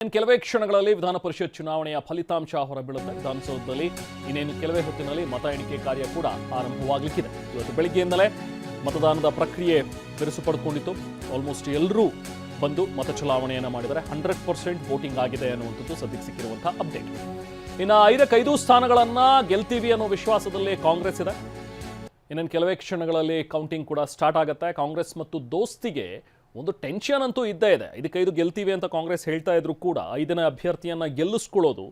ಇನ್ನು ಕೆಲವೇ ಕ್ಷಣಗಳಲ್ಲಿ ವಿಧಾನ ಪರಿಷತ್ ಚುನಾವಣೆಯ ಫಲಿತಾಂಶ ಹೊರಬೀಳುತ್ತೆ. ವಿಧಾನಸೌಧದಲ್ಲಿ ಇನ್ನೇನು ಕೆಲವೇ ಹೊತ್ತಿನಲ್ಲಿ ಮತ ಎಣಿಕೆ ಕಾರ್ಯ ಕೂಡ ಆರಂಭವಾಗಲಿಕ್ಕಿದೆ. ಇವತ್ತು ಬೆಳಗ್ಗೆಯಿಂದಲೇ ಮತದಾನದ ಪ್ರಕ್ರಿಯೆ ಬಿರುಸು ಪಡೆದುಕೊಂಡಿತ್ತು. ಆಲ್ಮೋಸ್ಟ್ ಎಲ್ಲರೂ ಬಂದು ಮತ ಚಲಾವಣೆಯನ್ನು ಮಾಡಿದರೆ 100% ವೋಟಿಂಗ್ ಆಗಿದೆ ಅನ್ನುವಂಥದ್ದು ಸದ್ಯಕ್ಕೆ ಸಿಕ್ಕಿರುವಂತಹ ಅಪ್ಡೇಟ್. ಇನ್ನು 5 ಸ್ಥಾನಗಳನ್ನು ಗೆಲ್ತೀವಿ ಅನ್ನೋ ವಿಶ್ವಾಸದಲ್ಲಿ ಕಾಂಗ್ರೆಸ್ ಇದೆ. ಇನ್ನೇನು ಕೆಲವೇ ಕ್ಷಣಗಳಲ್ಲಿ ಕೌಂಟಿಂಗ್ ಕೂಡ ಸ್ಟಾರ್ಟ್ ಆಗುತ್ತೆ. ಕಾಂಗ್ರೆಸ್ ಮತ್ತು ದೋಸ್ತಿಗೆ ಒಂದು ಟೆನ್ಷನ್ ಅಂತೂ ಇದ್ದೇ ಇದೆ. 5 ಗೆಲ್ತೀವಿ ಅಂತ ಕಾಂಗ್ರೆಸ್ ಹೇಳ್ತಾ ಇದ್ರು ಕೂಡ 5ನೇ ಅಭ್ಯರ್ಥಿಯನ್ನು ಗೆಲ್ಲಿಸ್ಕೊಳ್ಳೋದು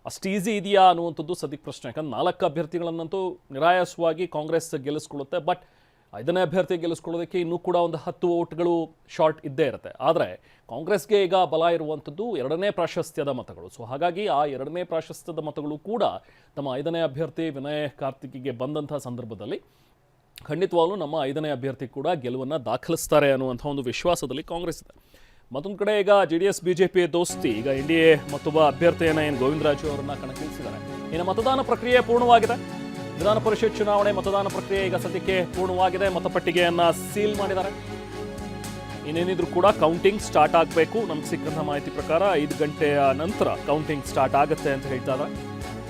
ಅಷ್ಟು ಈಸಿ ಇದೆಯಾ ಅನ್ನುವಂಥದ್ದು ಸದ್ಯಕ್ಕೆ ಪ್ರಶ್ನೆ. ಯಾಕಂದ್ರೆ 4 ಅಭ್ಯರ್ಥಿಗಳನ್ನಂತೂ ನಿರಾಯಾಸವಾಗಿ ಕಾಂಗ್ರೆಸ್ ಗೆಲ್ಲಿಸ್ಕೊಳ್ಳುತ್ತೆ. ಬಟ್ 5ನೇ ಅಭ್ಯರ್ಥಿ ಗೆಲ್ಲಿಸ್ಕೊಳ್ಳೋದಕ್ಕೆ ಇನ್ನೂ ಕೂಡ ಒಂದು 10 ವೋಟ್ಗಳು ಶಾರ್ಟ್ ಇದ್ದೇ ಇರುತ್ತೆ. ಆದರೆ ಕಾಂಗ್ರೆಸ್ಗೆ ಈಗ ಬಲ ಇರುವಂಥದ್ದು 2ನೇ ಪ್ರಾಶಸ್ತ್ಯದ ಮತಗಳು. ಸೊ ಹಾಗಾಗಿ ಆ 2ನೇ ಪ್ರಾಶಸ್ತ್ಯದ ಮತಗಳು ಕೂಡ ತಮ್ಮ 5ನೇ ಅಭ್ಯರ್ಥಿ ವಿನಯ್ ಕಾರ್ತಿಕ್ಗೆ ಬಂದಂಥ ಸಂದರ್ಭದಲ್ಲಿ ಖಂಡಿತವಾಗ್ಲೂ ನಮ್ಮ 5ನೇ ಅಭ್ಯರ್ಥಿ ಕೂಡ ಗೆಲುವನ್ನು ದಾಖಲಿಸ್ತಾರೆ ಅನ್ನುವಂಥ ಒಂದು ವಿಶ್ವಾಸದಲ್ಲಿ ಕಾಂಗ್ರೆಸ್ ಇದೆ. ಮತ್ತೊಂದು ಕಡೆ ಈಗ JDS BJP ದೋಸ್ತಿ ಈಗ NDA ಮತ್ತೊಬ್ಬ ಅಭ್ಯರ್ಥಿಯನ್ನು ಏನು ಗೋವಿಂದರಾಜು ಅವರನ್ನ ಕಣಕ್ಕಿಳಿಸಿದ್ದಾರೆ. ಇನ್ನು ಮತದಾನ ಪ್ರಕ್ರಿಯೆ ಪೂರ್ಣವಾಗಿದೆ. ವಿಧಾನ ಪರಿಷತ್ ಚುನಾವಣೆ ಮತದಾನ ಪ್ರಕ್ರಿಯೆ ಈಗ ಸದ್ಯಕ್ಕೆ ಪೂರ್ಣವಾಗಿದೆ. ಮತಪಟ್ಟಿಗೆಯನ್ನು ಸೀಲ್ ಮಾಡಿದ್ದಾರೆ. ಇನ್ನೇನಿದ್ರು ಕೂಡ ಕೌಂಟಿಂಗ್ ಸ್ಟಾರ್ಟ್ ಆಗಬೇಕು. ನಮ್ಗೆ ಸಿಕ್ಕಂಥ ಮಾಹಿತಿ ಪ್ರಕಾರ 5 ಗಂಟೆಯ ನಂತರ ಕೌಂಟಿಂಗ್ ಸ್ಟಾರ್ಟ್ ಆಗುತ್ತೆ ಅಂತ ಹೇಳ್ತಾ ಇದ್ದಾರೆ.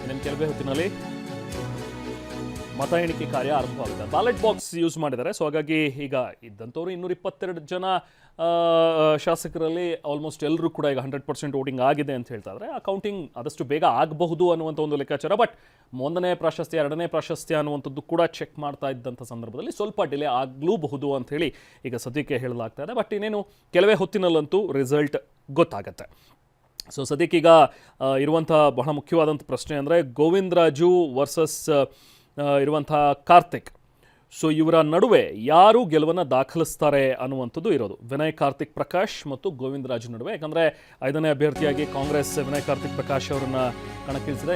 ಇನ್ನೇನು ಕೆಲವೇ ಹೊತ್ತಿನಲ್ಲಿ ಮತ ಎಣಿಕೆ ಕಾರ್ಯ ಆರಂಭವಾಗುತ್ತೆ. ಬ್ಯಾಲೆಟ್ ಬಾಕ್ಸ್ ಯೂಸ್ ಮಾಡಿದ್ದಾರೆ. ಸೊ ಹಾಗಾಗಿ ಈಗ ಇದ್ದಂಥವ್ರು 222 ಜನ ಶಾಸಕರಲ್ಲಿ ಆಲ್ಮೋಸ್ಟ್ ಎಲ್ಲರೂ ಕೂಡ ಈಗ 100% ವೋಟಿಂಗ್ ಆಗಿದೆ ಅಂತ ಹೇಳ್ತಾ ಇದ್ದಾರೆ. ಆ ಕೌಂಟಿಂಗ್ ಆದಷ್ಟು ಬೇಗ ಆಗಬಹುದು ಅನ್ನುವಂಥ ಒಂದು ಲೆಕ್ಕಾಚಾರ. ಬಟ್ 1ನೇ ಪ್ರಾಶಸ್ತ್ಯ 2ನೇ ಪ್ರಾಶಸ್ತ್ಯ ಅನ್ನುವಂಥದ್ದು ಕೂಡ ಚೆಕ್ ಮಾಡ್ತಾ ಇದ್ದಂಥ ಸಂದರ್ಭದಲ್ಲಿ ಸ್ವಲ್ಪ ಡಿಲೇ ಆಗಲೂಬಹುದು ಅಂಥೇಳಿ ಈಗ ಸದ್ಯಕ್ಕೆ ಹೇಳಲಾಗ್ತಾ ಇದೆ. ಬಟ್ ಇನ್ನೇನು ಕೆಲವೇ ಹೊತ್ತಿನಲ್ಲಂತೂ ರಿಸಲ್ಟ್ ಗೊತ್ತಾಗತ್ತೆ. ಸೊ ಸದ್ಯಕ್ಕೀಗ ಇರುವಂಥ ಬಹಳ ಮುಖ್ಯವಾದಂಥ ಪ್ರಶ್ನೆ ಅಂದರೆ ಗೋವಿಂದರಾಜು ವರ್ಸಸ್ ಇರುವಂಥ ಕಾರ್ತಿಕ್. ಸೊ ಇವರ ನಡುವೆ ಯಾರು ಗೆಲುವನ್ನು ದಾಖಲಿಸ್ತಾರೆ ಅನ್ನುವಂಥದ್ದು ಇರೋದು. ವಿನಯ್ ಕಾರ್ತಿಕ್ ಪ್ರಕಾಶ್ ಮತ್ತು ಗೋವಿಂದರಾಜು ನಡುವೆ. ಯಾಕಂದರೆ 5ನೇ ಅಭ್ಯರ್ಥಿಯಾಗಿ ಕಾಂಗ್ರೆಸ್ ವಿನಯ್ ಕಾರ್ತಿಕ್ ಪ್ರಕಾಶ್ ಅವರನ್ನು ಕಣಕ್ಕಿಳಿಸಿದೆ.